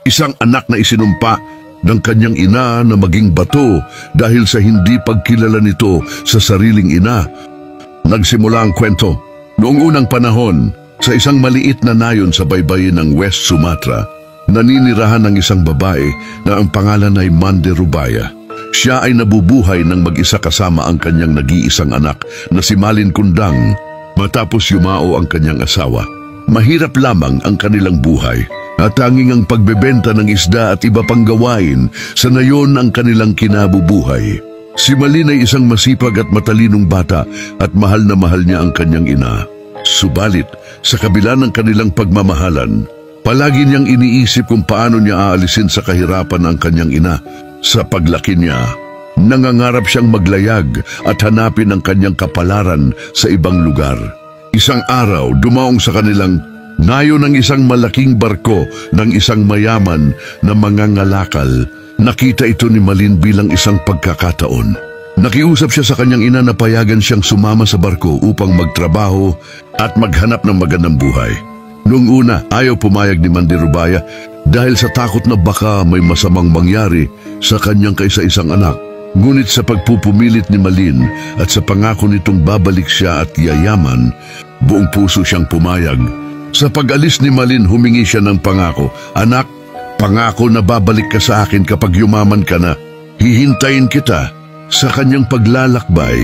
Isang anak na isinumpa ng kanyang ina na maging bato dahil sa hindi pagkilala nito sa sariling ina. Nagsimula ang kwento. Noong unang panahon, sa isang maliit na nayon sa baybayin ng West Sumatra, naninirahan ng isang babae na ang pangalan ay Mande Rubaya. Siya ay nabubuhay ng mag-isa kasama ang kanyang nag-iisang anak na si Malin Kundang matapos yumao ang kanyang asawa. Mahirap lamang ang kanilang buhay at tanging ang pagbebenta ng isda at iba pang gawain sa nayon ang kanilang kinabubuhay. Si Malin ay isang masipag at matalinong bata at mahal na mahal niya ang kanyang ina. Subalit, sa kabila ng kanilang pagmamahalan, palagi niyang iniisip kung paano niya aalisin sa kahirapan ang kanyang ina. Sa paglaki niya, nangangarap siyang maglayag at hanapin ang kanyang kapalaran sa ibang lugar. Isang araw, dumaong sa kanilang nayo ng isang malaking barko ng isang mayaman na mangangalakal. Nakita ito ni Malin bilang isang pagkakataon. Nakiusap siya sa kanyang ina na payagan siyang sumama sa barko upang magtrabaho at maghanap ng magandang buhay. Noong una, ayaw pumayag ni Mande Rubaya dahil sa takot na baka may masamang mangyari sa kanyang kaisa-isang anak. Ngunit sa pagpupumilit ni Malin at sa pangako nitong babalik siya at yayaman, buong puso siyang pumayag. Sa pag-alis ni Malin, humingi siya ng pangako, "Anak, pangako na babalik ka sa akin kapag yumaman ka na. Hihintayin kita." Sa kanyang paglalakbay,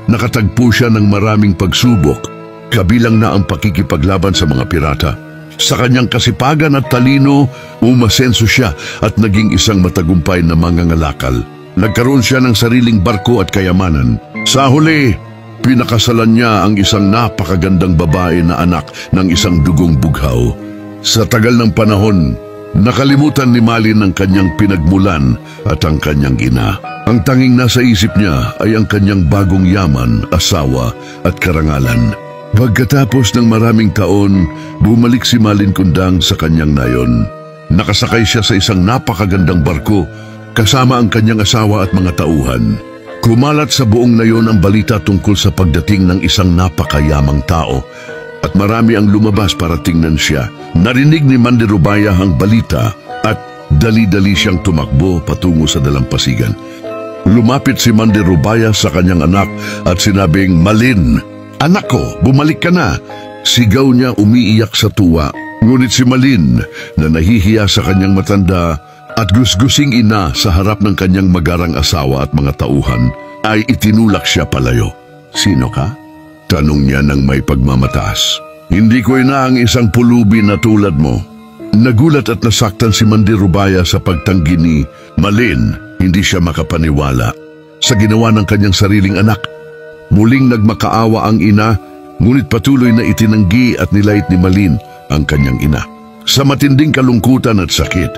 nakatagpo siya ng maraming pagsubok, kabilang na ang pakikipaglaban sa mga pirata. Sa kanyang kasipagan at talino, umasenso siya at naging isang matagumpay na mangangalakal. Nagkaroon siya ng sariling barko at kayamanan. Sa huli, pinakasalan niya ang isang napakagandang babae na anak ng isang dugong bughaw. Sa tagal ng panahon, nakalimutan ni Malin ang kanyang pinagmulan at ang kanyang ina. Ang tanging nasa isip niya ay ang kanyang bagong yaman, asawa at karangalan. Pagkatapos ng maraming taon, bumalik si Malin Kundang sa kanyang nayon. Nakasakay siya sa isang napakagandang barko kasama ang kanyang asawa at mga tauhan. Kumalat sa buong nayon ang balita tungkol sa pagdating ng isang napakayamang tao at marami ang lumabas para tingnan siya. Narinig ni Mande Rubaya ang balita at dali-dali siyang tumakbo patungo sa dalampasigan. Lumapit si Mande Rubaya sa kanyang anak at sinabing, "Malin, anak ko, bumalik ka na." Sigaw niya umiiyak sa tuwa. Ngunit si Malin, na nahihiya sa kanyang matanda at gusgusing ina sa harap ng kanyang magarang asawa at mga tauhan, ay itinulak siya palayo. "Sino ka?" tanong niya ng may pagmamataas. "Hindi ko ina ang isang pulubi na tulad mo." Nagulat at nasaktan si Mande Rubaya sa pagtanggi ni Malin. Hindi siya makapaniwala sa ginawa ng kanyang sariling anak. Muling nagmakaawa ang ina, ngunit patuloy na itinanggi at nilait ni Malin ang kanyang ina. Sa matinding kalungkutan at sakit,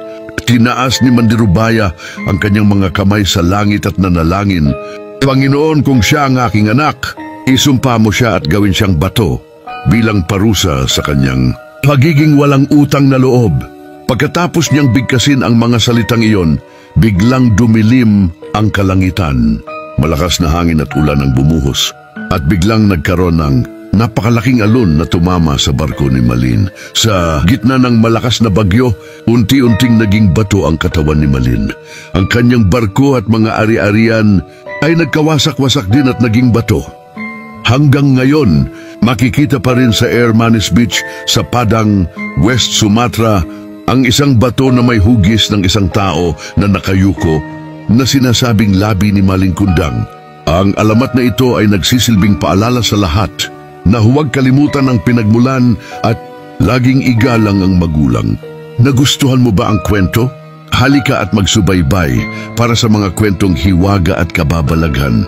tinaas ni Mande Rubaya ang kanyang mga kamay sa langit at nanalangin, "Panginoon, kung siya ang aking anak, isumpa mo siya at gawin siyang bato bilang parusa sa kanyang pagiging walang utang na loob." Pagkatapos niyang bigkasin ang mga salitang iyon, biglang dumilim ang kalangitan. Malakas na hangin at ulan ang bumuhos at biglang nagkaroon ng napakalaking alon na tumama sa barko ni Malin. Sa gitna ng malakas na bagyo, unti-unting naging bato ang katawan ni Malin. Ang kanyang barko at mga ari-arian ay nagkawasak-wasak din at naging bato. Hanggang ngayon, makikita pa rin sa Hermanes Beach sa Padang, West Sumatra, ang isang bato na may hugis ng isang tao na nakayuko na sinasabing labi ni Malin Kundang. Ang alamat na ito ay nagsisilbing paalala sa lahat na huwag kalimutan ang pinagmulan at laging igalang ang magulang. Nagustuhan mo ba ang kwento? Halika at magsubaybay para sa mga kwentong hiwaga at kababalaghan.